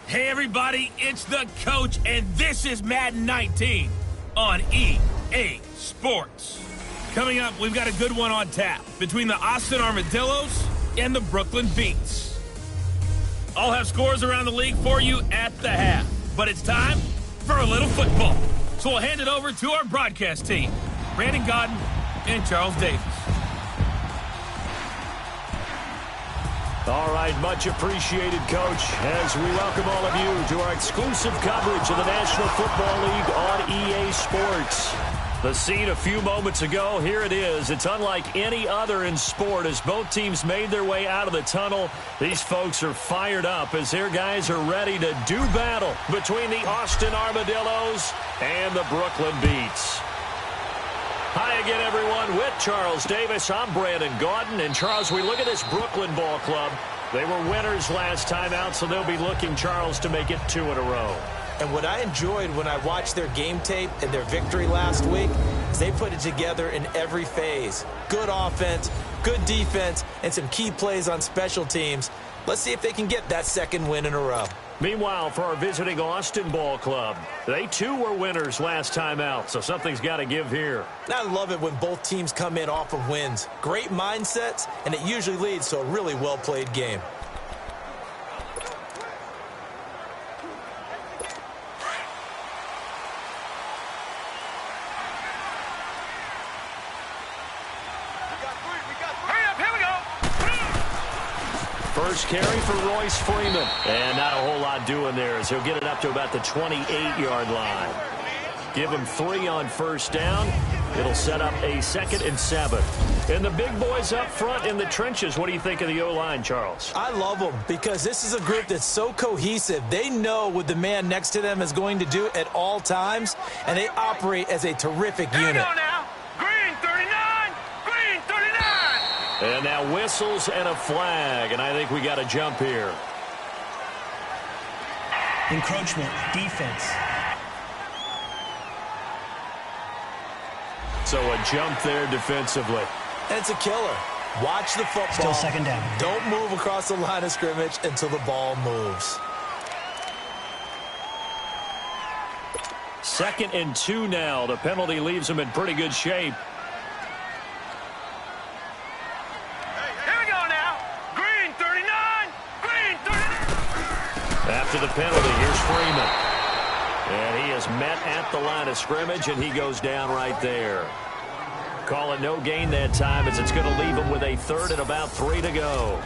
Hey everybody, it's the coach, and this is Madden 19 on EA Sports. Coming up, we've got a good one on tap between the Austin Armadillos and the Brooklyn Beats. I'll have scores around the league for you at the half, but it's time for a little football. So we'll hand it over to our broadcast team, Brandon Godden and Charles Davis. All right, much appreciated, Coach, as we welcome all of you to our exclusive coverage of the National Football League on EA Sports. The scene a few moments ago, here it is. It's unlike any other in sport as both teams made their way out of the tunnel. These folks are fired up as their guys are ready to do battle between the Austin Armadillos and the Brooklyn Beats. Hi again, everyone. With Charles Davis, I'm Brandon Godden. And, Charles, we look at this Brooklyn ball club. They were winners last time out, so they'll be looking, Charles, to make it 2 in a row. And what I enjoyed when I watched their game tape and their victory last week is they put it together in every phase. Good offense, good defense, and some key plays on special teams. Let's see if they can get that second win in a row. Meanwhile, for our visiting Austin ball club, they too were winners last time out, so something's got to give here. I love it when both teams come in off of wins. Great mindsets, and it usually leads to a really well-played game. First carry for Royce Freeman. And not a whole lot doing there as he'll get it up to about the 28-yard line. Give him 3 on first down. It'll set up a 2nd and 7. And the big boys up front in the trenches. What do you think of the O-line, Charles? I love them because this is a group that's so cohesive. They know what the man next to them is going to do at all times, and they operate as a terrific unit. And now whistles and a flag, and I think we got a jump here. Encroachment, defense. So a jump there defensively. And it's a killer. Watch the football. Still 2nd down. Don't move across the line of scrimmage until the ball moves. 2nd and 2 now. The penalty leaves them in pretty good shape. After the penalty, here's Freeman. And he is met at the line of scrimmage, and he goes down right there. Call it no gain that time as it's going to leave him with a 3rd and about 3 to go.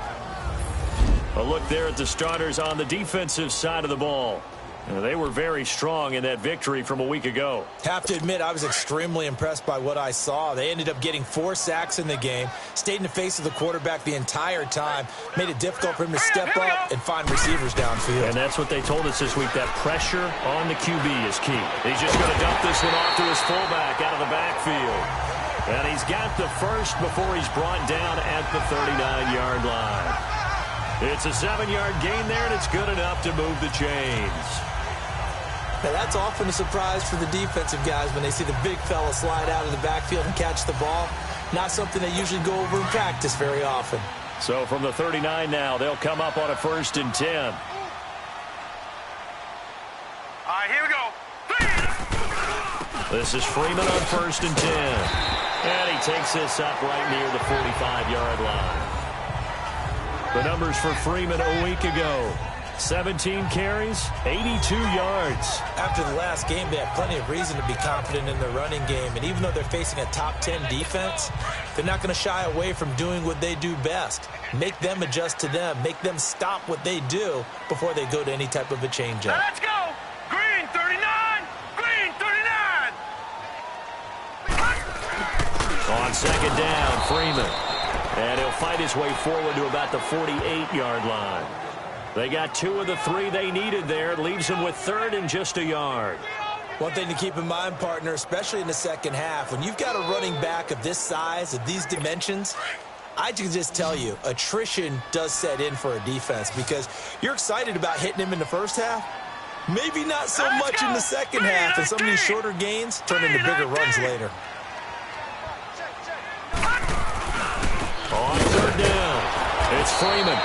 A look there at the starters on the defensive side of the ball. They were very strong in that victory from a week ago. Have to admit, I was extremely impressed by what I saw. They ended up getting 4 sacks in the game, stayed in the face of the quarterback the entire time, made it difficult for him to step up and find receivers downfield. And that's what they told us this week, that pressure on the QB is key. He's just going to dump this one off to his fullback out of the backfield. And he's got the first before he's brought down at the 39-yard line. It's a 7-yard gain there, and it's good enough to move the chains. Now, that's often a surprise for the defensive guys when they see the big fella slide out of the backfield and catch the ball. Not something they usually go over in practice very often. So from the 39 now, they'll come up on a 1st and 10. All right, here we go. This is Freeman on 1st and 10. And he takes this up right near the 45-yard line. The numbers for Freeman a week ago. 17 carries, 82 yards. After the last game, they have plenty of reason to be confident in their running game. And even though they're facing a top 10 defense, they're not going to shy away from doing what they do best. Make them adjust to them. Make them stop what they do before they go to any type of a change-up. Let's go. Green 39. Green 39. On 2nd down, Freeman. And he'll fight his way forward to about the 48-yard line. They got 2 of the 3 they needed there. It leaves them with 3rd and just a yard. One thing to keep in mind, partner, especially in the second half, when you've got a running back of this size, of these dimensions, I can just tell you, attrition does set in for a defense because you're excited about hitting him in the first half. Maybe not so much in the second half, and some of these shorter gains turn into bigger runs later. On 3rd down, it's Freeman.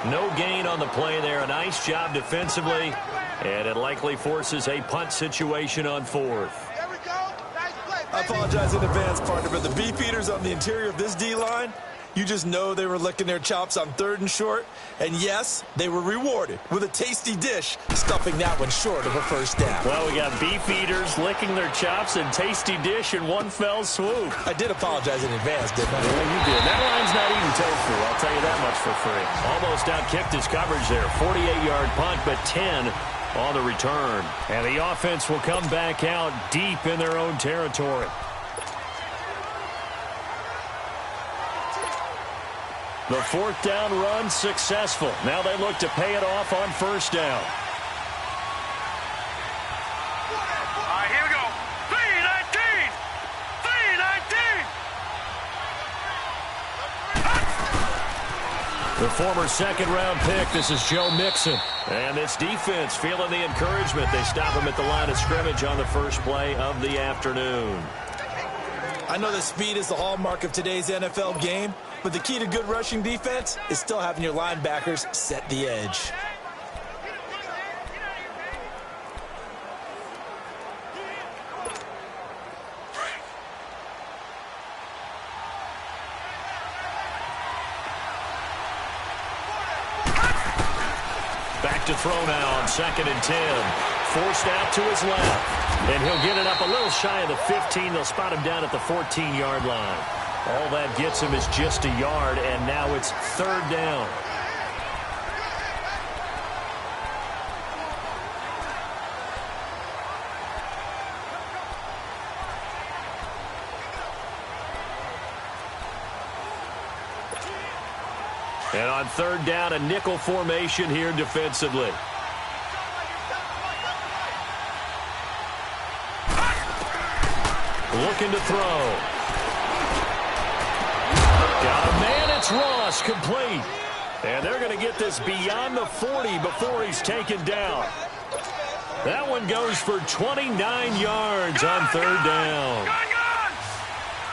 No gain on the play there. A nice job defensively, and it likely forces a punt situation on fourth. I apologize in advance, partner, but the beefeaters on the interior of this D-line, you just know they were licking their chops on 3rd and short. And yes, they were rewarded with a tasty dish, stuffing that one short of a first down. Well, we got beefeaters licking their chops and tasty dish in one fell swoop. I did apologize in advance, didn't I? Yeah, you did. That line's not even tofu. I'll tell you that much for free. Almost outkicked his coverage there. 48-yard punt, but 10 on the return. And the offense will come back out deep in their own territory. The 4th down run successful. Now they look to pay it off on 1st down. All right, here we go. 319! 319! The former 2nd-round pick, this is Joe Mixon. And this defense feeling the encouragement. They stop him at the line of scrimmage on the first play of the afternoon. I know that speed is the hallmark of today's NFL game, but the key to good rushing defense is still having your linebackers set the edge. Back to throw now on 2nd and 10. Forced out to his left. And he'll get it up a little shy of the 15. They'll spot him down at the 14-yard line. All that gets him is just a yard, and now it's 3rd down. And on 3rd down, a nickel formation here defensively. Looking to throw. Got a man, it's Ross, complete. And they're going to get this beyond the 40 before he's taken down. That one goes for 29 yards on 3rd down.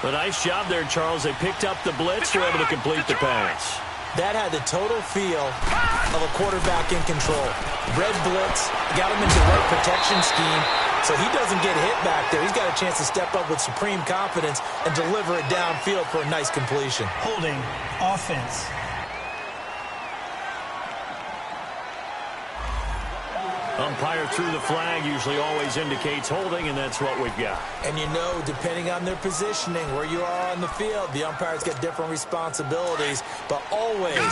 A nice job there, Charles. They picked up the blitz, were able to complete the pass. That had the total feel of a quarterback in control. Red blitz, got him into the right protection scheme, so he doesn't get hit back there. He's got a chance to step up with supreme confidence and deliver it downfield for a nice completion. Holding offense. Umpire threw the flag, usually always indicates holding, and that's what we've got. And you know, depending on their positioning, where you are on the field, the umpires get different responsibilities, but always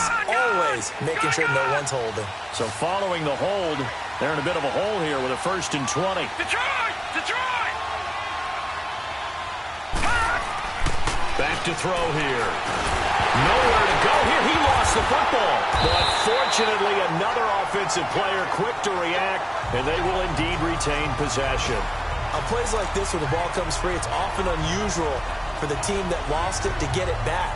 making sure no one's holding. So following the hold, they're in a bit of a hole here with a 1st and 20. Detroit! Detroit! Back to throw here. Nowhere to go here. He lost the football. But fortunately, another offensive player quick to react, and they will indeed retain possession. On plays like this where the ball comes free, it's often unusual for the team that lost it to get it back.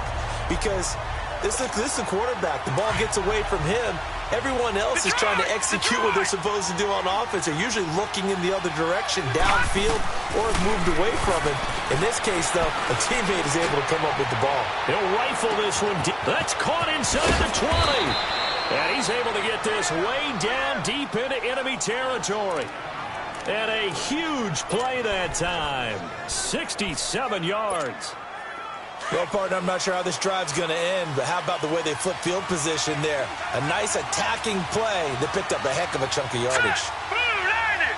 Because this is a quarterback. The ball gets away from him. Everyone else is trying to execute what they're supposed to do on offense. They're usually looking in the other direction, downfield, or have moved away from it. In this case, though, a teammate is able to come up with the ball. He'll rifle this one. That's caught inside the 20. And he's able to get this way down deep into enemy territory. And a huge play that time. 67 yards. Well, partner, I'm not sure how this drive's going to end, but how about the way they flip field position there? A nice attacking play that picked up a heck of a chunk of yardage. Blue 90!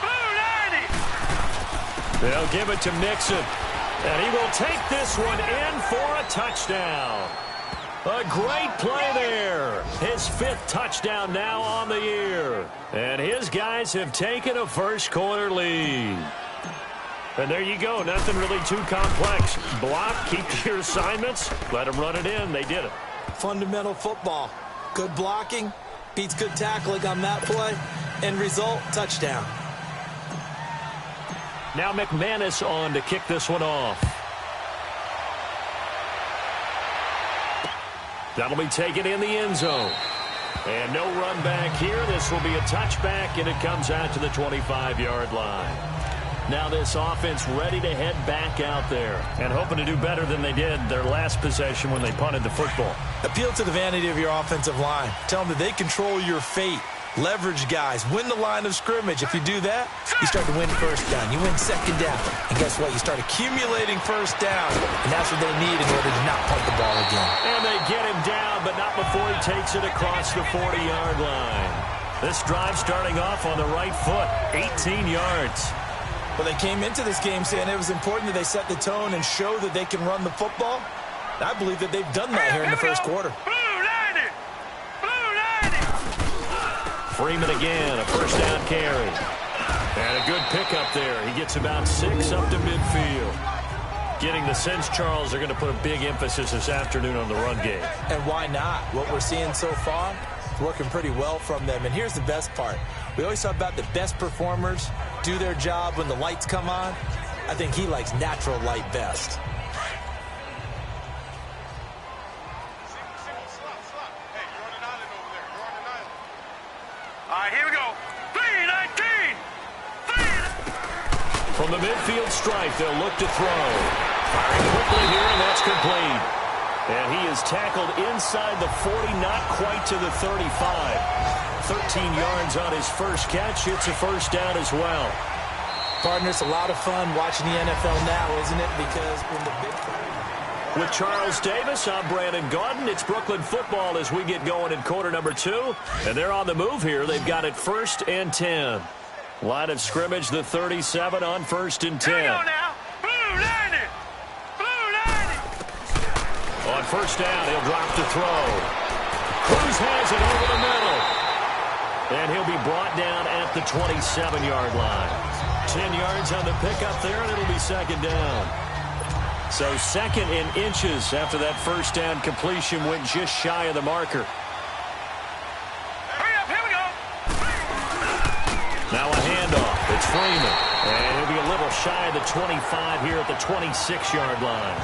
Blue 90! They'll give it to Mixon. And he will take this one in for a touchdown. A great play there. His 5th touchdown now on the year. And his guys have taken a first-quarter lead. And there you go. Nothing really too complex. Block, keep your assignments, let them run it in. They did it. Fundamental football. Good blocking beats good tackling on that play. End result, touchdown. Now McManus on to kick this one off. That'll be taken in the end zone. And no run back here. This will be a touchback, and it comes out to the 25-yard line. Now this offense ready to head back out there and hoping to do better than they did their last possession when they punted the football. Appeal to the vanity of your offensive line. Tell them that they control your fate. Leverage guys. Win the line of scrimmage. If you do that, you start to win first down. You win second down. And guess what? You start accumulating first down. And that's what they need in order to not punt the ball again. And they get him down, but not before he takes it across the 40-yard line. This drive starting off on the right foot. 18 yards. Well, they came into this game saying it was important that they set the tone and show that they can run the football. I believe that they've done that here in the first quarter. Freeman again, a first down carry. And a good pickup there. He gets about 6 up to midfield. Getting the sense, Charles, they're going to put a big emphasis this afternoon on the run game. And why not? What we're seeing so far, it's working pretty well from them. And here's the best part. We always talk about the best performers do their job when the lights come on. I think he likes natural light best. All right, here we go. 3-19. From the midfield stripe, they'll look to throw. Firing quickly here, and that's complete. And he is tackled inside the 40, not quite to the 35. 13 yards on his first catch. It's a first down as well. Partner, it's a lot of fun watching the NFL now, isn't it? Because when the big... With Charles Davis, I'm Brandon Gaudin. It's Brooklyn football as we get going in quarter number 2. And they're on the move here. They've got it 1st and 10. Line of scrimmage, the 37 on 1st and 10. Here we go now. Blue 90. Blue 90. On first down, he'll drop to throw. Cruz has it over the middle. And he'll be brought down at the 27-yard line. 10 yards on the pickup there, and it'll be second down. So 2nd and inches after that first down completion went just shy of the marker. Hurry up, here we go. Now a handoff. It's Freeman. And he'll be a little shy of the 25 here at the 26-yard line.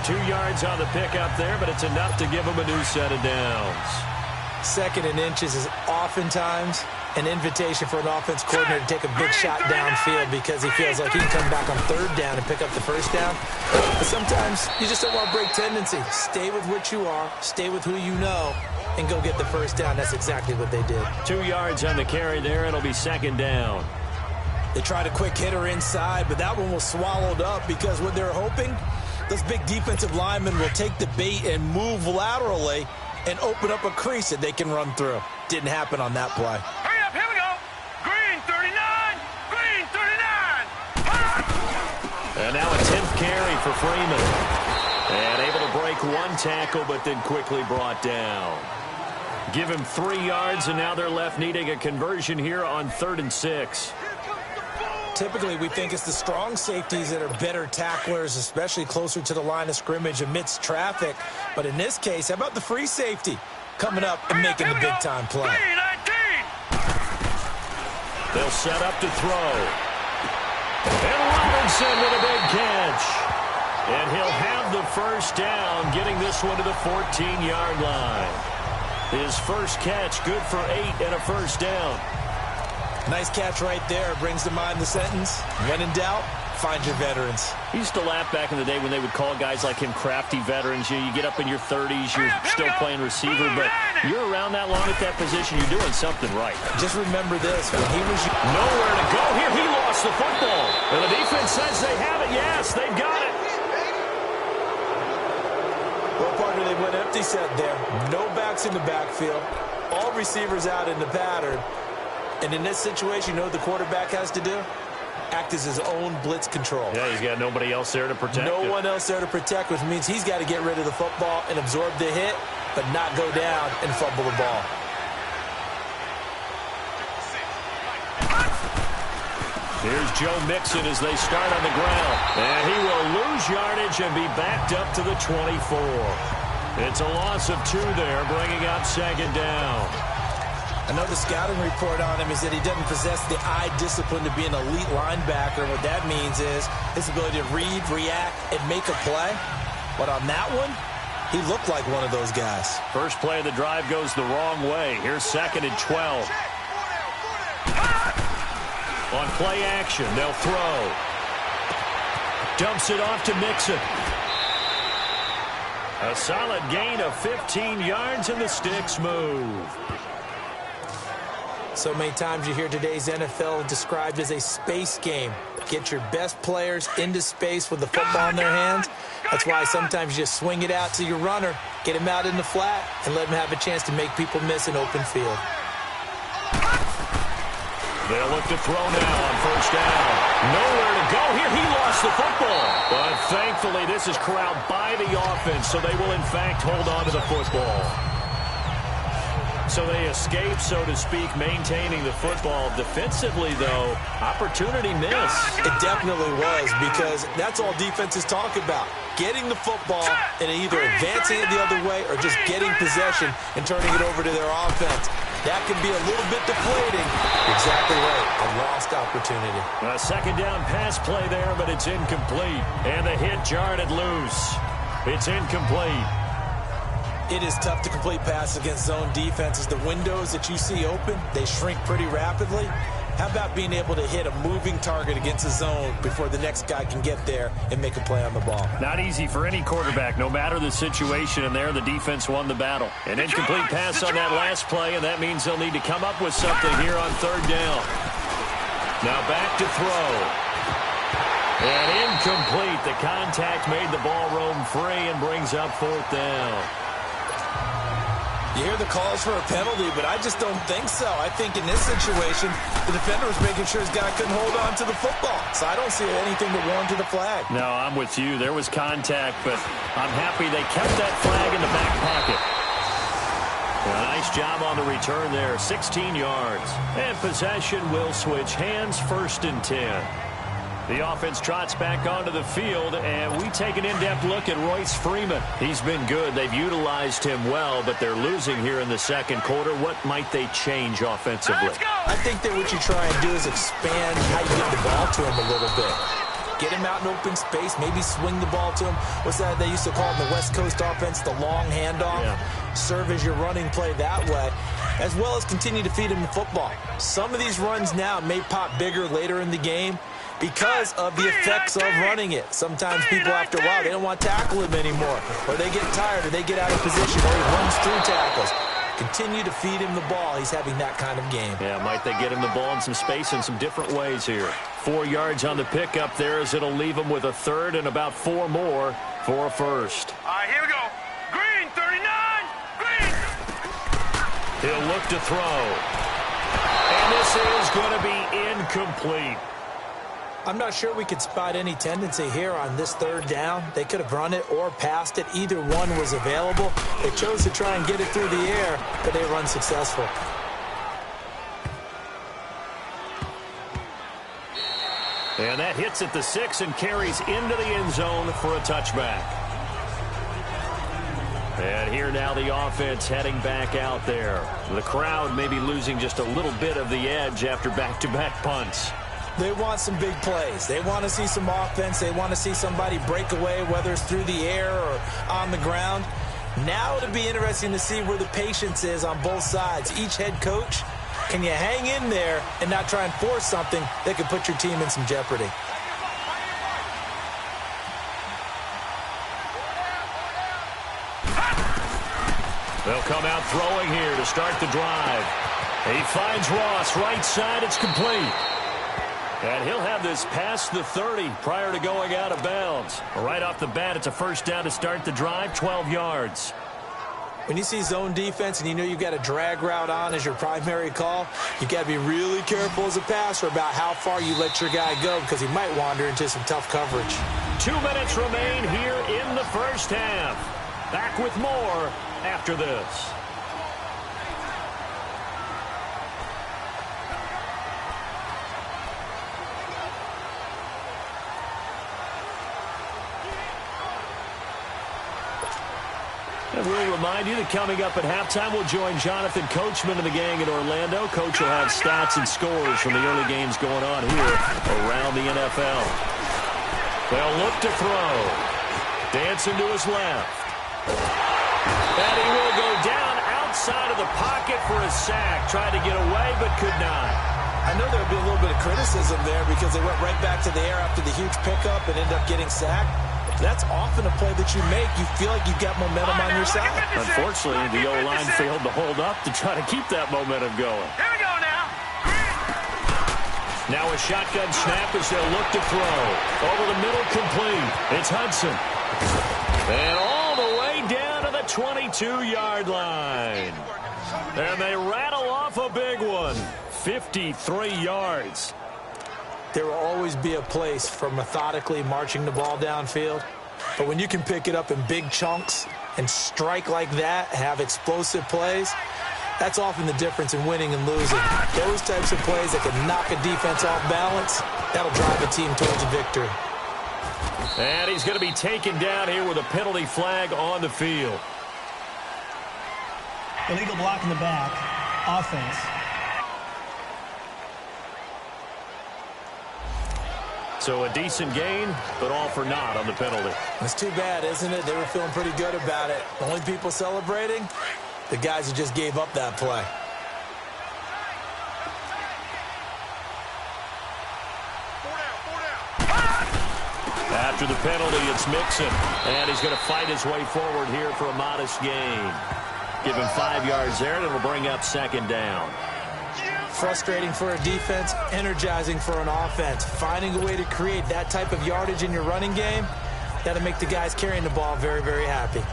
2 yards on the pickup there, but it's enough to give him a new set of downs. 2nd and inches is oftentimes an invitation for an offense coordinator to take a big shot downfield because he feels like he can come back on 3rd down and pick up the first down. But sometimes you just don't want to break tendency. Stay with what you are, stay with who you know, and go get the first down. That's exactly what they did. 2 yards on the carry there. It'll be second down. They tried a quick hitter inside, but that one was swallowed up because what they're hoping, those big defensive linemen will take the bait and move laterally and open up a crease that they can run through. Didn't happen on that play. Hurry up, here we go. Green 39. Green 39. And now a 10th carry for Freeman. And able to break one tackle, but then quickly brought down. Give him 3 yards, and now they're left needing a conversion here on 3rd and 6. Typically, we think it's the strong safeties that are better tacklers, especially closer to the line of scrimmage amidst traffic. But in this case, how about the free safety coming up and making the big-time play? 3-19. They'll set up to throw. And Robinson with a big catch. And he'll have the first down, getting this one to the 14-yard line. His first catch, good for 8 and a first down. Nice catch right there. Brings to mind the sentence, when in doubt, find your veterans. He used to laugh back in the day when they would call guys like him crafty veterans. You get up in your 30s, you're still playing receiver, but you're around that long at that position, you're doing something right. Just remember this, when he was... Nowhere to go here. He lost the football. And the defense says they have it. Yes, they've got it. Well, partner, they went empty set there. No backs in the backfield. All receivers out in the pattern. And in this situation, you know what the quarterback has to do? Act as his own blitz control. Yeah, he's got nobody else there to protect No him. one else there to protect, which means he's got to get rid of the football and absorb the hit, but not go down and fumble the ball. Here's Joe Mixon as they start on the ground. And he will lose yardage and be backed up to the 24. It's a loss of 2 there, bringing up second down. I know the scouting report on him is that he doesn't possess the eye discipline to be an elite linebacker. What that means is his ability to read, react, and make a play. But on that one, he looked like one of those guys. First play of the drive goes the wrong way. Here's 2nd and 12. On play action, they'll throw. Dumps it off to Mixon. A solid gain of 15 yards, and the sticks move. So many times you hear today's NFL described as a space game. Get your best players into space with the football in their hands. That's why sometimes you just swing it out to your runner, get him out in the flat, and let him have a chance to make people miss an open field. They'll look to throw now on first down. Nowhere to go here. He lost the football. But thankfully, this is corralled by the offense, so they will, in fact, hold on to the football. So they escape, so to speak, maintaining the football. Defensively, though, opportunity missed. It definitely was, because that's all defenses talk about. Getting the football and either advancing it the other way or just getting possession and turning it over to their offense. That can be a little bit deflating. Exactly right. A lost opportunity. A second down pass play there, but it's incomplete. And the hit jarred it loose. It's incomplete. It is tough to complete passes against zone defenses. The windows that you see open, they shrink pretty rapidly. How about being able to hit a moving target against a zone before the next guy can get there and make a play on the ball? Not easy for any quarterback, no matter the situation. And there, the defense won the battle. An incomplete pass on that last play, and that means they'll need to come up with something here on third down. Now back to throw. And incomplete. The contact made the ball roam free and brings up fourth down. You hear the calls for a penalty, but I just don't think so. I think in this situation, the defender was making sure his guy couldn't hold on to the football. So I don't see anything to warrant to the flag. No, I'm with you. There was contact, but I'm happy they kept that flag in the back pocket. A nice job on the return there, 16 yards. And possession will switch hands, 1st and 10. The offense trots back onto the field, and we take an in-depth look at Royce Freeman. He's been good. They've utilized him well, but they're losing here in the second quarter. What might they change offensively? I think that what you try and do is expand how you get the ball to him a little bit. Get him out in open space, maybe swing the ball to him. What's that they used to call in the West Coast offense, the long handoff? Yeah. Serve as your running play that way, as well as continue to feed him the football. Some of these runs now may pop bigger later in the game because of the effects of running it. Sometimes people, after a while, they don't want to tackle him anymore, or they get tired, or they get out of position, or he runs through tackles. Continue to feed him the ball. He's having that kind of game. Yeah, might they get him the ball in some space in some different ways here. 4 yards on the pickup there, as it'll leave him with a third and about 4 more for a first. All right, here we go. Green, 39, green. He'll look to throw. And this is going to be incomplete. I'm not sure we could spot any tendency here on this third down. They could have run it or passed it. Either one was available. They chose to try and get it through the air, but they were unsuccessful. And that hits at the 6 and carries into the end zone for a touchback. And here now the offense heading back out there. The crowd maybe losing just a little bit of the edge after back-to-back punts. They want some big plays. They want to see some offense. They want to see somebody break away, whether it's through the air or on the ground. Now it'll be interesting to see where the patience is on both sides. Each head coach, can you hang in there and not try and force something that could put your team in some jeopardy? They'll come out throwing here to start the drive. He finds Ross, right side, it's complete. And he'll have this past the 30 prior to going out of bounds. Right off the bat, it's a first down to start the drive, 12 yards. When you see zone defense and you know you've got a drag route on as your primary call, you've got to be really careful as a passer about how far you let your guy go, because he might wander into some tough coverage. 2 minutes remain here in the first half. Back with more after this. And we'll remind you that coming up at halftime, we'll join Jonathan Coachman and the gang in Orlando. Coach will have stats and scores from the early games going on here around the NFL. They'll look to throw. Dancing to his left. And he will go down outside of the pocket for a sack. Tried to get away, but could not. I know there would be a little bit of criticism there because they went right back to the air after the huge pickup and ended up getting sacked. That's often a play that you make. You feel like you've got momentum on your side. Unfortunately, the O-line failed to hold up to try to keep that momentum going. Here we go now. Now a shotgun snap as they'll look to throw. Over the middle, complete. It's Hudson. And all the way down to the 22-yard line. And they rattle off a big one. 53 yards. There will always be a place for methodically marching the ball downfield. But when you can pick it up in big chunks and strike like that, have explosive plays, that's often the difference in winning and losing. Those types of plays that can knock a defense off balance, that'll drive a team towards a victory. And he's going to be taken down here with a penalty flag on the field. Illegal block in the back. Offense. So a decent gain, but all for naught on the penalty. It's too bad, isn't it? They were feeling pretty good about it. The only people celebrating, the guys who just gave up that play. After the penalty, it's Mixon. And he's going to fight his way forward here for a modest gain. Give him 5 yards there, and it'll bring up second down. Frustrating for a defense, energizing for an offense. Finding a way to create that type of yardage in your running game, that'll make the guys carrying the ball very, very happy.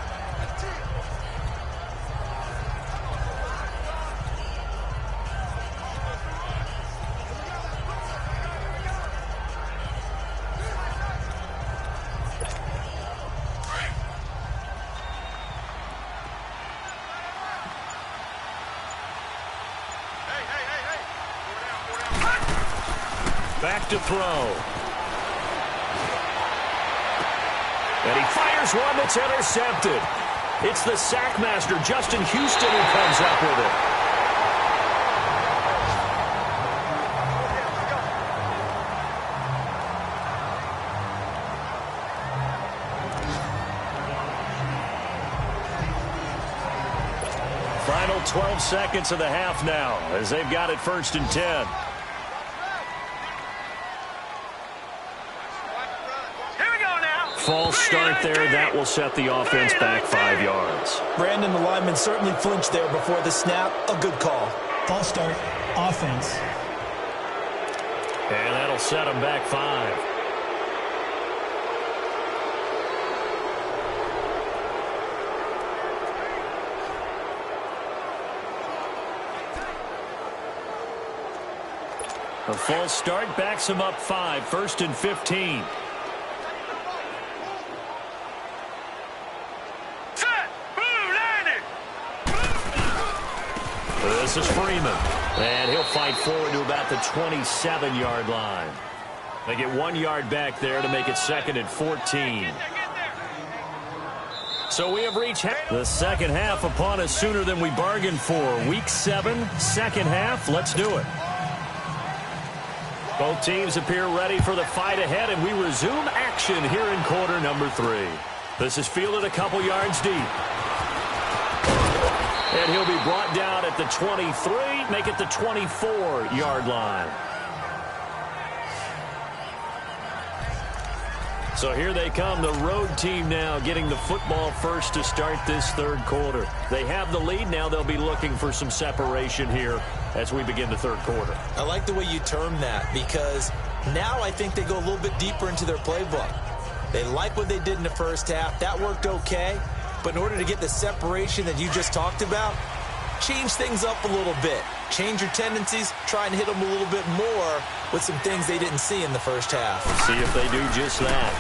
Back to throw. And he fires one that's intercepted. It's the sackmaster, Justin Houston, who comes up with it. Final 12 seconds of the half now as they've got it 1st and 10. False start there. That will set the offense back 5 yards. Brandon, the lineman certainly flinched there before the snap. A good call. False start. Offense. And that'll set him back 5. A false start backs him up 5. 1st and 15. This is Freeman. And he'll fight forward to about the 27-yard line. They get 1 yard back there to make it 2nd and 14. So we have reached the second half upon us sooner than we bargained for. Week 7, second half. Let's do it. Both teams appear ready for the fight ahead, and we resume action here in quarter number 3. This is fielded a couple yards deep. And he'll be brought down at the 23, make it the 24-yard line. So here they come, the road team now getting the football first to start this 3rd quarter. They have the lead. Now they'll be looking for some separation here as we begin the 3rd quarter. I like the way you term that because now I think they go a little bit deeper into their playbook. They like what they did in the first half. That worked okay. But in order to get the separation that you just talked about, change things up a little bit. Change your tendencies. Try and hit them a little bit more with some things they didn't see in the first half. Let's see if they do just that.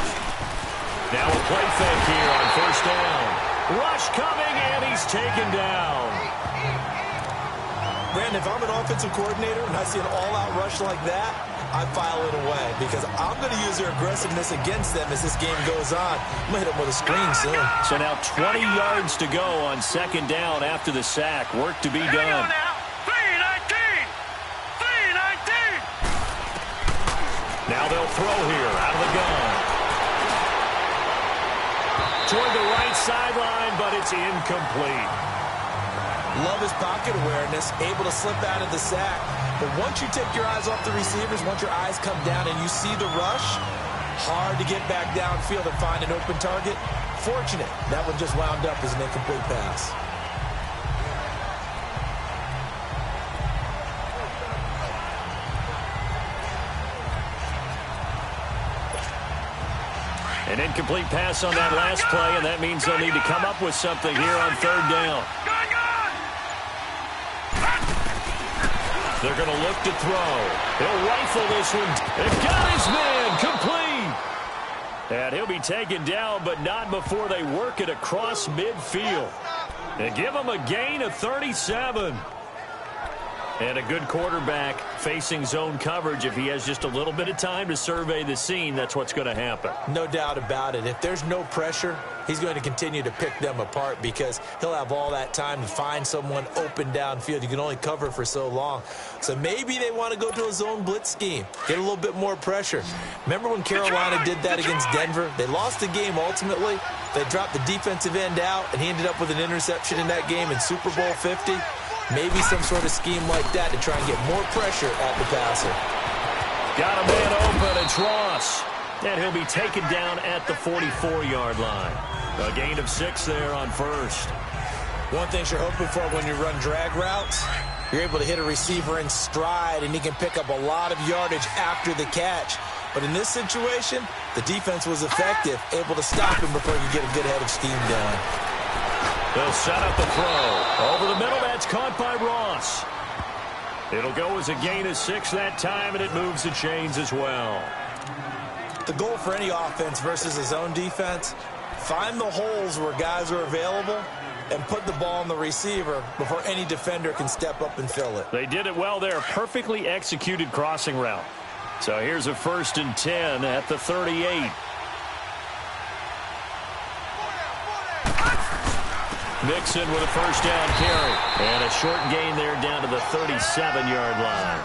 Now a play fake here on 1st down. Rush coming, and he's taken down. Brandon, if I'm an offensive coordinator and I see an all-out rush like that, I file it away because I'm going to use their aggressiveness against them as this game goes on. I'm going to hit them with a screen soon. So now 20 yards to go on 2nd down after the sack. Work to be done. 3-19. Now they'll throw here out of the gun. Toward the right sideline, but it's incomplete. Love his pocket awareness, able to slip out of the sack. But once you take your eyes off the receivers, once your eyes come down and you see the rush, hard to get back downfield and find an open target. Fortunate, that one just wound up as an incomplete pass. An incomplete pass on that last play, and that means they'll need to come up with something here on third down. They're going to look to throw. He'll rifle this one. It got his man complete. And he'll be taken down, but not before they work it across midfield. They give him a gain of 37. And a good quarterback facing zone coverage. If he has just a little bit of time to survey the scene, that's what's going to happen. No doubt about it. If there's no pressure, he's going to continue to pick them apart because he'll have all that time to find someone open downfield. You can only cover for so long. So maybe they want to go to a zone blitz scheme, get a little bit more pressure. Remember when Carolina did that against Denver? They lost the game ultimately. They dropped the defensive end out, and he ended up with an interception in that game in Super Bowl 50. Maybe some sort of scheme like that to try and get more pressure at the passer. Got a man open. It's Ross. And he'll be taken down at the 44-yard line. A gain of 6 there on first. One thing you're hoping for when you run drag routes, you're able to hit a receiver in stride, and he can pick up a lot of yardage after the catch. But in this situation, the defense was effective, able to stop him before he could get a good head of steam going. They'll set up the throw. Over the middle, that's caught by Ross. It'll go as a gain of 6 that time, and it moves the chains as well. The goal for any offense versus his own defense, find the holes where guys are available and put the ball on the receiver before any defender can step up and fill it. They did it well there. Perfectly executed crossing route. So here's a 1st and 10 at the 38. Mixon with a first down carry. And a short gain there down to the 37-yard line.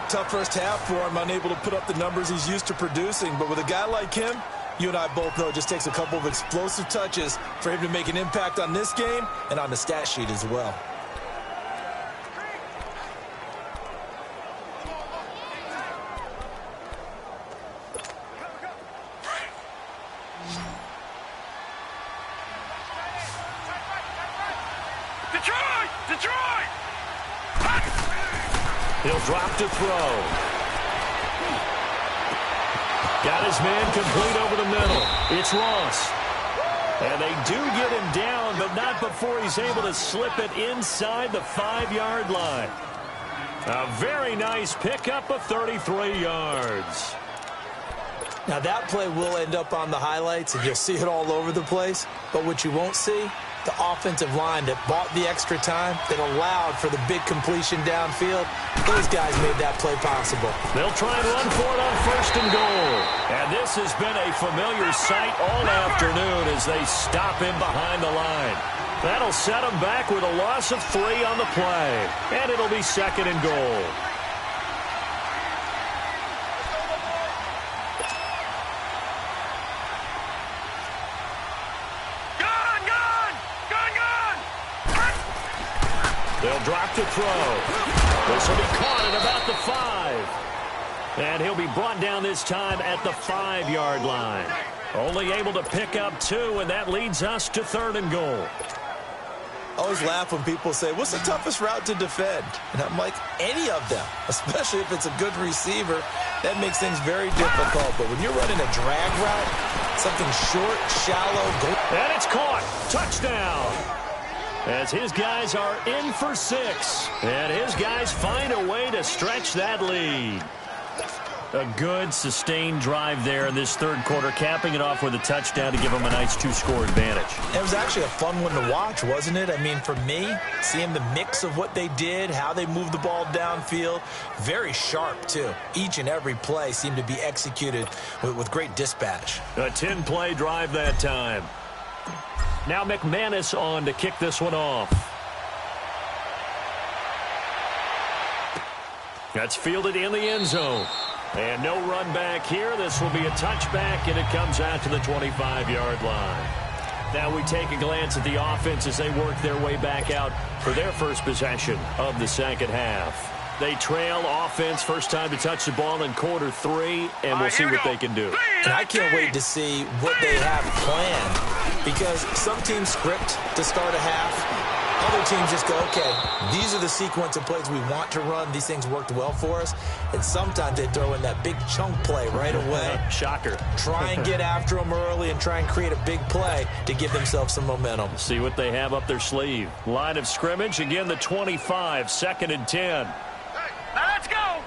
Tough first half for him, unable to put up the numbers he's used to producing. But with a guy like him, you and I both know it just takes a couple of explosive touches for him to make an impact on this game and on the stat sheet as well. Detroit! He'll drop to throw. Got his man complete over the middle. It's Ross. And they do get him down, but not before he's able to slip it inside the 5-yard line. A very nice pickup of 33 yards. Now that play will end up on the highlights, and you'll see it all over the place. But what you won't see, the offensive line that bought the extra time, that allowed for the big completion downfield, those guys made that play possible. They'll try and run for it on 1st and goal. And this has been a familiar sight all afternoon as they stop him behind the line. That'll set him back with a loss of 3 on the play. And it'll be 2nd and goal. They'll drop to throw. This will be caught at about the 5. And he'll be brought down this time at the 5-yard line. Only able to pick up 2, and that leads us to 3rd and goal. I always laugh when people say, what's the toughest route to defend? And I'm like, any of them, especially if it's a good receiver. That makes things very difficult. But when you're running a drag route, something short, shallow, go. And it's caught. Touchdown. As his guys are in for 6. And his guys find a way to stretch that lead. A good, sustained drive there in this 3rd quarter, capping it off with a touchdown to give them a nice 2-score advantage. It was actually a fun one to watch, wasn't it? I mean, for me, seeing the mix of what they did, how they moved the ball downfield, very sharp, too. Each and every play seemed to be executed with great dispatch. A 10-play drive that time. Now McManus on to kick this one off. That's fielded in the end zone. And no run back here. This will be a touchback, and it comes out to the 25-yard line. Now we take a glance at the offense as they work their way back out for their first possession of the second half. They trail offense, first time to touch the ball in quarter 3, and we'll see what they can do. And I can't wait to see what they have planned, because some teams script to start a half. Other teams just go, okay, these are the sequence of plays we want to run. These things worked well for us. And sometimes they throw in that big chunk play right away. Shocker. Try and get after them early and try and create a big play to give themselves some momentum. See what they have up their sleeve. Line of scrimmage, again the 25, 2nd and 10. Now let's go.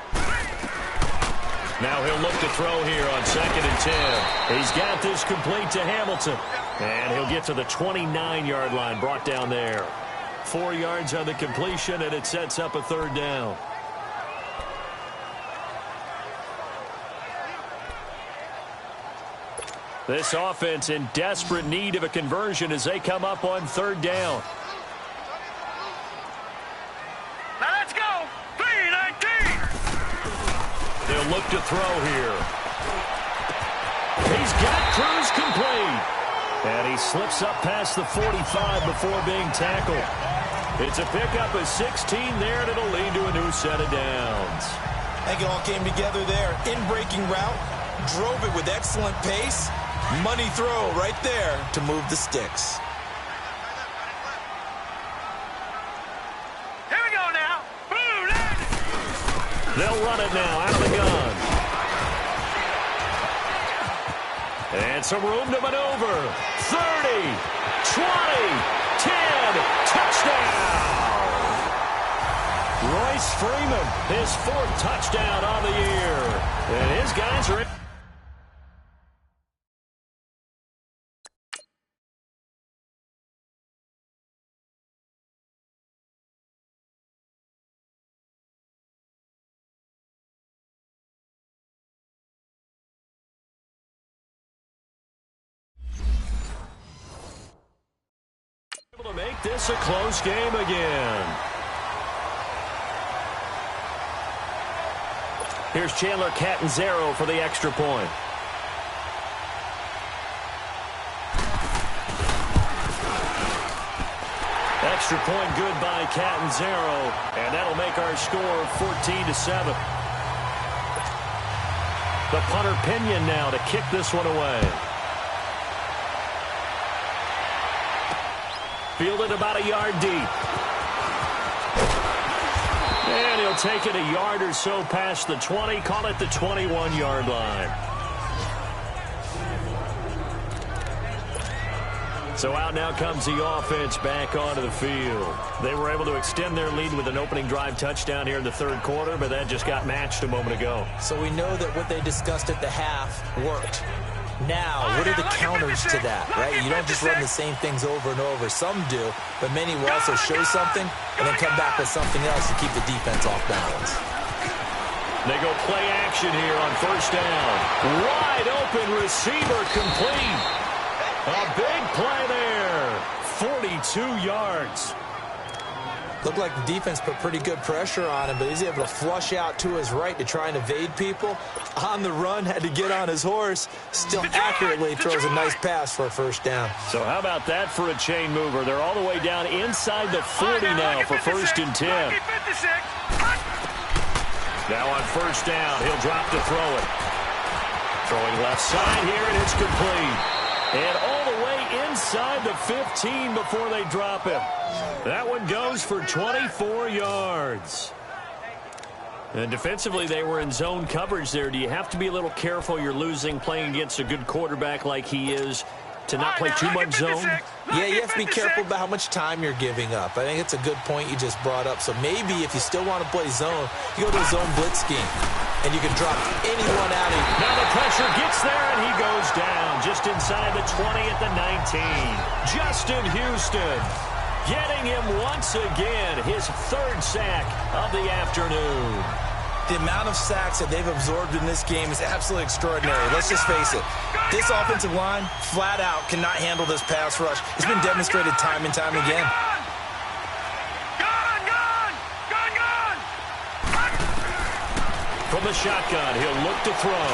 Now he'll look to throw here on 2nd and 10. He's got this complete to Hamilton. And he'll get to the 29-yard line, brought down there. 4 yards on the completion, and it sets up a 3rd down. This offense in desperate need of a conversion as they come up on 3rd down. Now let's go. 3-19. They'll look to throw here. He's got Cruz complete. And he slips up past the 45 before being tackled. It's a pickup of 16 there, and it'll lead to a new set of downs. I think it all came together there. In-breaking route, drove it with excellent pace. Money throw right there to move the sticks. Here we go now. Boom, They'll run it now out of the gun. And some room to maneuver. 30, 20, 10, touchdown! Royce Freeman, his 4th touchdown on the year. And his guys are in. To make this a close game again. Here's Chandler Catanzaro for the extra point. Extra point good by Catanzaro, and that'll make our score 14-7. The punter Pinion now to kick this one away. Fielded about a yard deep. And he'll take it a yard or so past the 20, call it the 21-yard line. So out now comes the offense back onto the field. They were able to extend their lead with an opening drive touchdown here in the 3rd quarter, but that just got matched a moment ago. So we know that what they discussed at the half worked. Now, what are the counters to that, right? You don't just run the same things over and over. Some do, but many will also show something and then come back with something else to keep the defense off balance. They go play action here on 1st down. Wide open receiver complete. A big play there. 42 yards. Looked like the defense put pretty good pressure on him, but he's able to flush out to his right to try and evade people. On the run, had to get on his horse. Still accurately throws a nice pass for a 1st down. So how about that for a chain mover? They're all the way down inside the 40 now for 1st and 10. Now on 1st down, he'll drop to throw it. Throwing left side here, and it's complete. And all the way inside the 15 before they drop him. That one goes for 24 yards. And defensively, they were in zone coverage there. Do you have to be a little careful? You're losing playing against a good quarterback like he is to not play too much zone? Yeah, you have to be careful about how much time you're giving up. I think it's a good point you just brought up. So maybe if you still want to play zone, you go to a zone blitz scheme, and you can drop anyone out of. Now the pressure gets there, and he goes down just inside the 20 at the 19. Justin Houston getting him once again, his 3rd sack of the afternoon. The amount of sacks that they've absorbed in this game is absolutely extraordinary. Let's just face it. This offensive line, flat out, cannot handle this pass rush. It's been demonstrated time and time again. From the shotgun, he'll look to throw.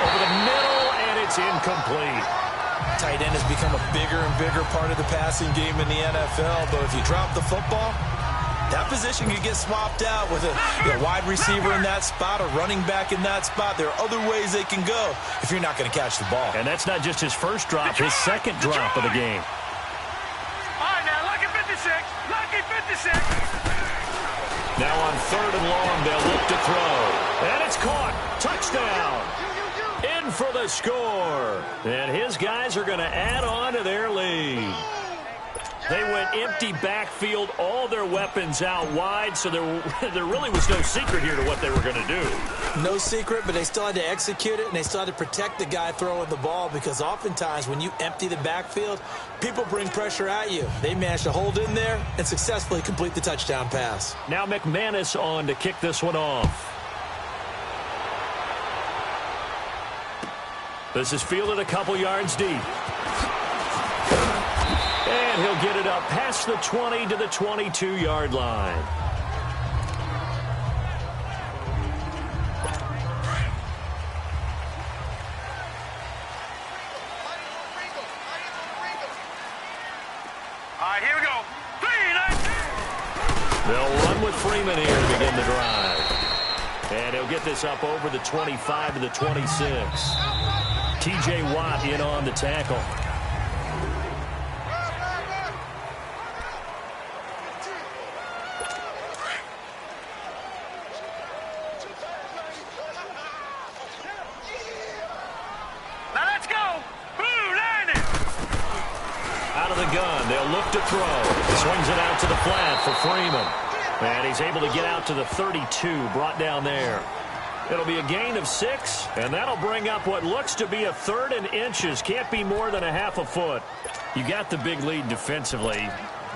Over the middle, and it's incomplete. Tight end has become a bigger and bigger part of the passing game in the NFL, but if you drop the football, that position could get swapped out with a wide receiver in that spot, a running back in that spot. There are other ways they can go if you're not going to catch the ball. And that's not just his first drop, his second drop of the game. All right, now, lucky 56. Lucky 56. Now on 3rd and long, they'll look to throw. And it's caught. Touchdown. In for the score. And his guys are going to add on to their lead. They went empty backfield, all their weapons out wide, so there really was no secret here to what they were going to do. No secret, but they still had to execute it, and they still had to protect the guy throwing the ball, because oftentimes when you empty the backfield, people bring pressure at you. They managed to hold in there and successfully complete the touchdown pass. Now McManus on to kick this one off. This is fielded a couple yards deep. And he'll get it up past the 20 to the 22-yard line. All right, here we go. 3-19. They'll run with Freeman here to begin the drive. And he'll get this up over the 25 to the 26. T.J. Watt in on the tackle. Now let's go. Blue line it. Out of the gun, they'll look to throw. Swings it out to the flat for Freeman. And he's able to get out to the 32, brought down there. It'll be a gain of 6, and that'll bring up what looks to be a 3rd and inches. Can't be more than a half a foot. You got the big lead defensively.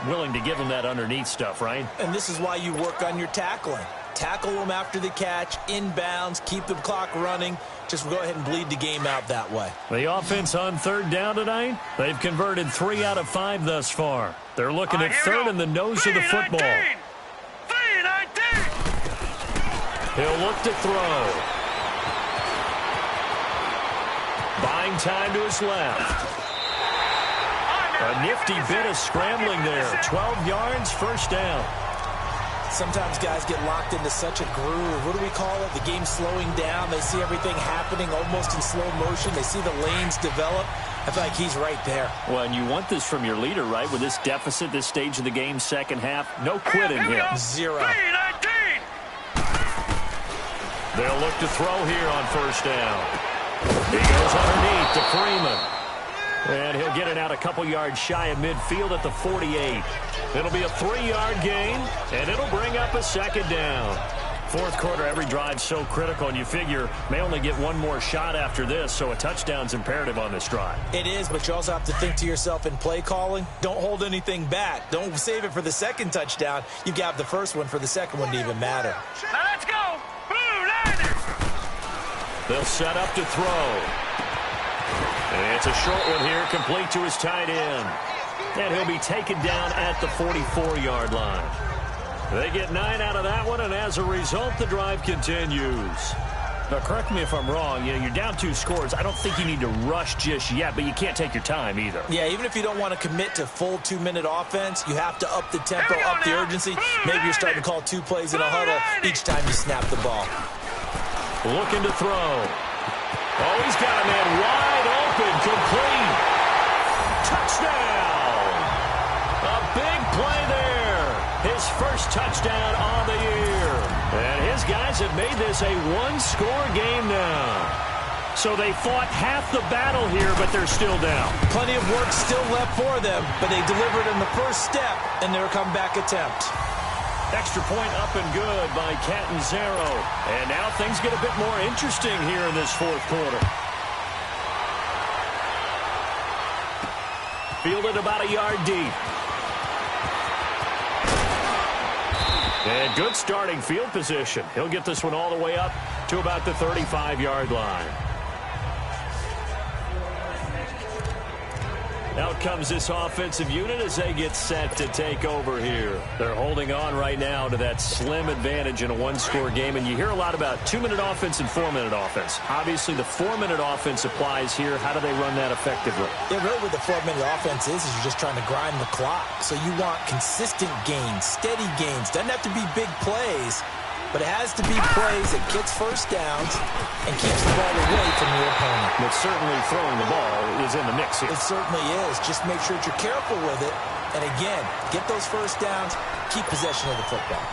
Willing to give them that underneath stuff, right? And this is why you work on your tackling. Tackle them after the catch, inbounds, keep the clock running. Just go ahead and bleed the game out that way. The offense on 3rd down tonight, they've converted 3 out of 5 thus far. They're looking at 3rd in the nose of the football. 3-19. He'll look to throw. Buying time to his left. A nifty bit of scrambling there. 12 yards, first down. Sometimes guys get locked into such a groove. What do we call it? The game slowing down. They see everything happening almost in slow motion. They see the lanes develop. I feel like he's right there. Well, and you want this from your leader, right? With this deficit, this stage of the game, second half, no quitting here. 0. 3-19. They'll look to throw here on first down. He goes underneath to Freeman. And he'll get it out a couple yards shy of midfield at the 48. It'll be a 3-yard gain, and it'll bring up a second down. 4th quarter, every drive so critical, and you figure may only get one more shot after this, so a touchdown's imperative on this drive. It is, but you also have to think to yourself in play calling, don't hold anything back. Don't save it for the second touchdown. You've got the first one for the second one to even matter. Now let's go. Blue line it. They'll set up to throw. And it's a short one here, complete to his tight end. And he'll be taken down at the 44-yard line. They get 9 out of that one, and as a result, the drive continues. Now, correct me if I'm wrong. You know, you're down 2 scores. I don't think you need to rush just yet, but you can't take your time either. Yeah, even if you don't want to commit to full 2-minute offense, you have to up the tempo, up the urgency. Maybe you're starting to call 2 plays in a huddle each time you snap the ball. Looking to throw. Oh, he's got a man wide open, complete. Touchdown! A big play there. His first touchdown on the year. And his guys have made this a 1-score game now. So they fought half the battle here, but they're still down. Plenty of work still left for them, but they delivered in the first step in their comeback attempt. Extra point up and good by Catanzaro. And now things get a bit more interesting here in this 4th quarter. Fielded about a yard deep. And good starting field position. He'll get this one all the way up to about the 35-yard line. Out comes this offensive unit as they get set to take over here. They're holding on right now to that slim advantage in a one-score game, and you hear a lot about 2-minute offense and 4-minute offense. Obviously, the 4-minute offense applies here. How do they run that effectively? Yeah, really what the 4-minute offense is you're just trying to grind the clock. So you want consistent gains, steady gains. Doesn't have to be big plays, but it has to be plays that gets first downs and keeps the ball away from your opponent. But certainly throwing the ball is in the mix here. It certainly is. Just make sure that you're careful with it. And again, get those first downs, keep possession of the football.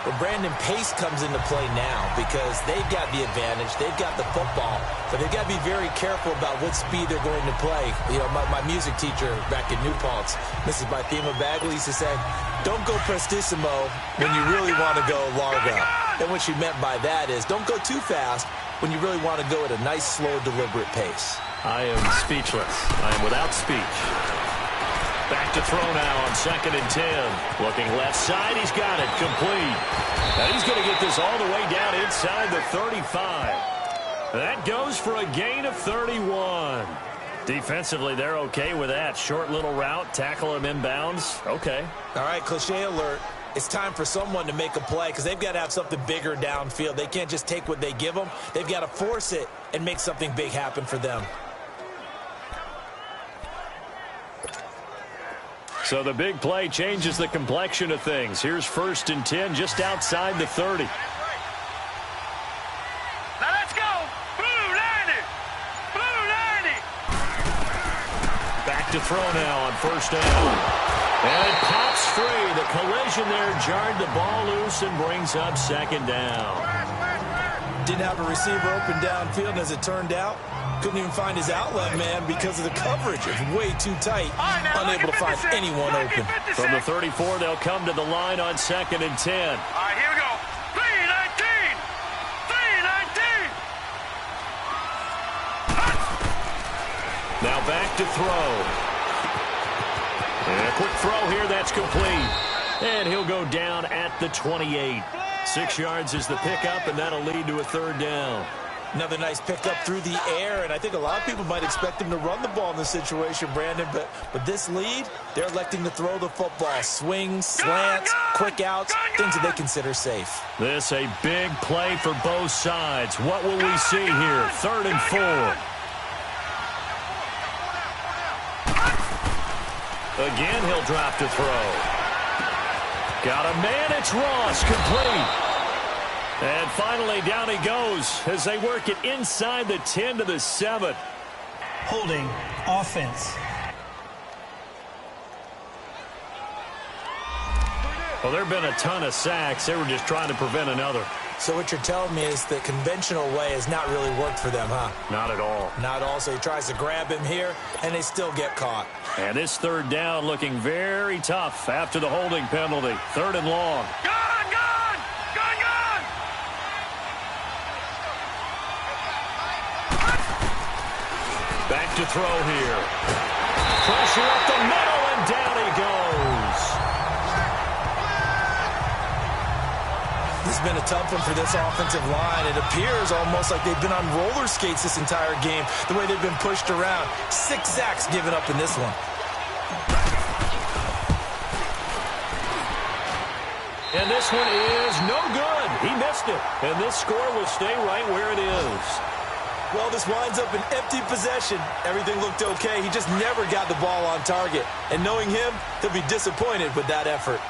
But Brandon, pace comes into play now because they've got the advantage. They've got the football, but they've got to be very careful about what speed they're going to play. You know, my music teacher back in New Paltz, Mrs. Bythema Bagley, used to say, don't go prestissimo when you really want to go largo. And what she meant by that is don't go too fast when you really want to go at a nice, slow, deliberate pace. I am speechless. I am without speech. Back to throw now on 2nd and 10. Looking left side. He's got it. Complete. And he's going to get this all the way down inside the 35. That goes for a gain of 31. Defensively, they're okay with that. Short little route. Tackle him inbounds. Okay. All right, cliche alert. It's time for someone to make a play because they've got to have something bigger downfield. They can't just take what they give them. They've got to force it and make something big happen for them. So the big play changes the complexion of things. Here's 1st and 10 just outside the 30. Now let's go. Blue 90. Blue 90. Back to throw now on 1st down. And it pops free. The collision there jarred the ball loose and brings up 2nd down. Didn't have a receiver open downfield, and as it turned out, couldn't even find his outlet man because of the coverage. It was way too tight, unable to find anyone open. From the 34, they'll come to the line on 2nd and 10. All right, here we go. 319. 319. Now back to throw. And a quick throw here, that's complete. And he'll go down at the 28. 6 yards is the pickup, and that'll lead to a 3rd down. Another nice pickup through the air, and I think a lot of people might expect him to run the ball in this situation, Brandon, but with this lead, they're electing to throw the football. Swings, slants, quick outs, things that they consider safe. This a big play for both sides. What will we see here? 3rd and 4. Again, he'll drop to throw. Got a man, it's Ross, complete. And finally, down he goes as they work it inside the 10 to the 7. Holding offense. Well, there have been a ton of sacks. They were just trying to prevent another. So what you're telling me is the conventional way has not really worked for them, huh? Not at all. Not at all. So he tries to grab him here, and they still get caught. And this 3rd down looking very tough after the holding penalty. 3rd and long. Gone, gone, gone, gone. Back to throw here. Pressure up the middle, and down he goes. This has been a tough one for this offensive line. It appears almost like they've been on roller skates this entire game, the way they've been pushed around. 6 sacks given up in this one. And this one is no good. He missed it. And this score will stay right where it is. Well, this winds up an empty possession. Everything looked okay. He just never got the ball on target. And knowing him, he'll be disappointed with that effort.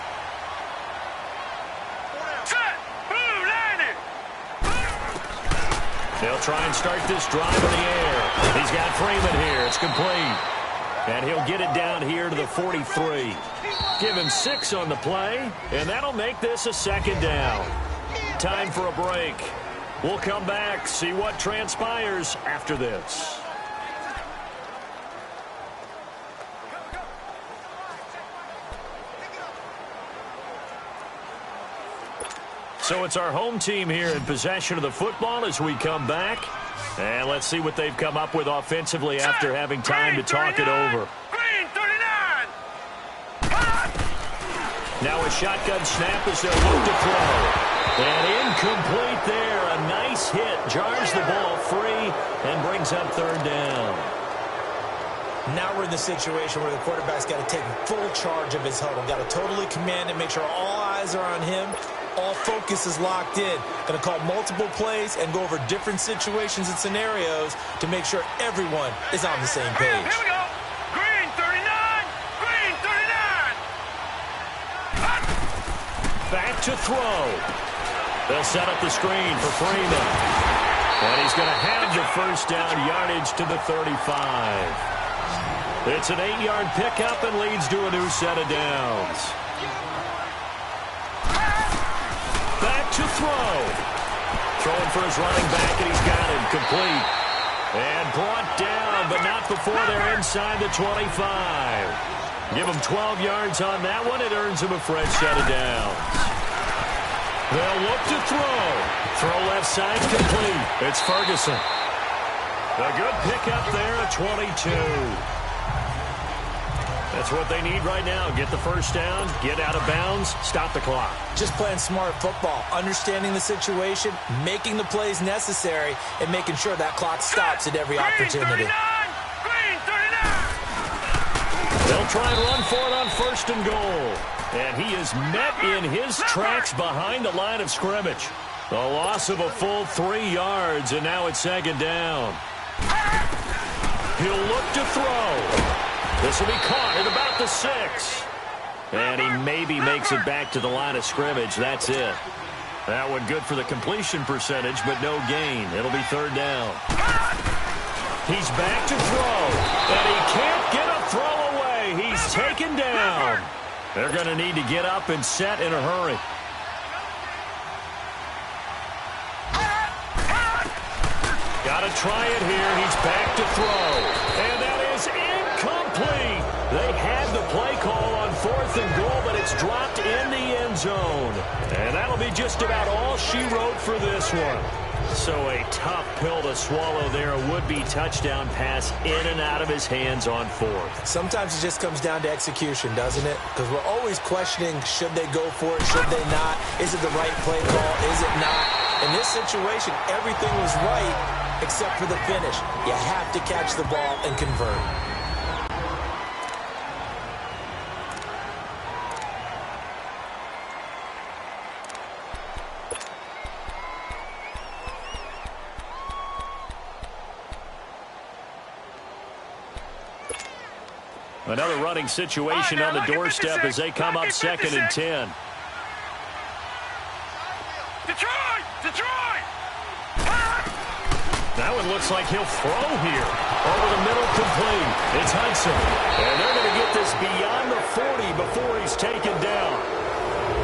They'll try and start this drive in the air. He's got Freeman here. It's complete. And he'll get it down here to the 43. Give him 6 on the play, and that'll make this a 2nd down. Time for a break. We'll come back, see what transpires after this. So it's our home team here in possession of the football as we come back. And let's see what they've come up with offensively after having time to talk it over. Green 39. Now a shotgun snap as they'll look to throw. And incomplete there. A nice hit. Jars the ball free and brings up 3rd down. Now we're in the situation where the quarterback's got to take full charge of his huddle. Got to totally command it, make sure all eyes are on him. All focus is locked in. Going to call multiple plays and go over different situations and scenarios to make sure everyone is on the same page. Here we go. Green 39. Green 39. Back to throw. They'll set up the screen for Freeman. And he's going to have the first down yardage to the 35. It's an 8-yard pickup and leads to a new set of downs. Back to throw. Throwing for his running back, and he's got him complete. And brought down, but not before they're inside the 25. Give him 12 yards on that one. It earns him a fresh set of downs. They'll look to throw. Throw left side complete. It's Ferguson. A good pickup there at 22. That's what they need right now. Get the first down, get out of bounds, stop the clock. Just playing smart football, understanding the situation, making the plays necessary, and making sure that clock stops at every opportunity. Green 39. They'll try and run for it on first and goal. And he is met in his tracks behind the line of scrimmage. A loss of a full 3 yards, and now it's second down. He'll look to throw. This will be caught at about the 6. And he maybe makes it back to the line of scrimmage. That's it. That one good for the completion percentage, but no gain. It'll be third down. He's back to throw. And he can't get a throw away. He's taken down. They're going to need to get up and set in a hurry. Got to try it here. He's back to throw. And that is incomplete. They had the play call on fourth and goal, but it's dropped in the end zone. And that'll be just about all she wrote for this one. So a tough pill to swallow there. A would-be touchdown pass in and out of his hands on fourth. Sometimes it just comes down to execution, doesn't it? Because we're always questioning, should they go for it, should they not? Is it the right play call, is it not? In this situation, everything was right except for the finish. You have to catch the ball and convert. Another running situation on the doorstep as they come up second and 10. Detroit! Detroit! That one looks like he'll throw here. Over the middle, complete. It's Hudson. And they're going to get this beyond the 40 before he's taken down.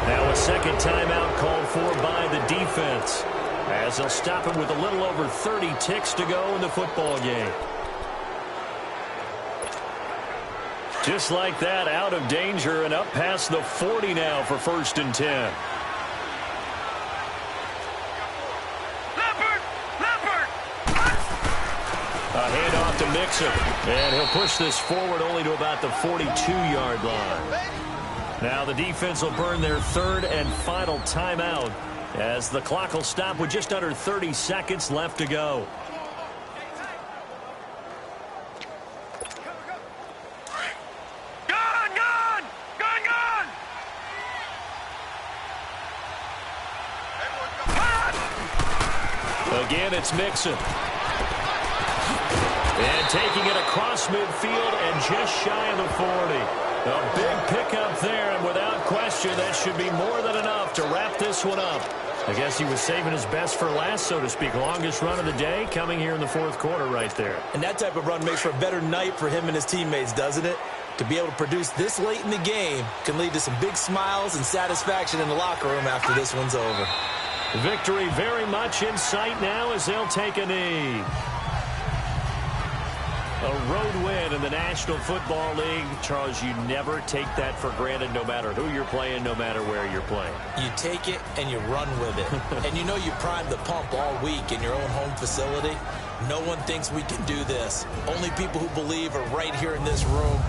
Now a second timeout called for by the defense, as they'll stop him with a little over 30 ticks to go in the football game. Just like that, out of danger and up past the 40 now for first and 10. A handoff to Mixon, and he'll push this forward only to about the 42-yard line. Now the defense will burn their third and final timeout as the clock will stop with just under 30 seconds left to go. Again, it's Mixon. And taking it across midfield and just shy of the 40. A big pickup there, and without question, that should be more than enough to wrap this one up. I guess he was saving his best for last, so to speak. Longest run of the day coming here in the fourth quarter right there. And that type of run makes for a better night for him and his teammates, doesn't it? To be able to produce this late in the game can lead to some big smiles and satisfaction in the locker room after this one's over. Victory very much in sight now as they'll take a knee. A road win in the National Football League. Charles, you never take that for granted no matter who you're playing, no matter where you're playing. You take it and you run with it. And you know you primed the pump all week in your own home facility. No one thinks we can do this. Only people who believe are right here in this room.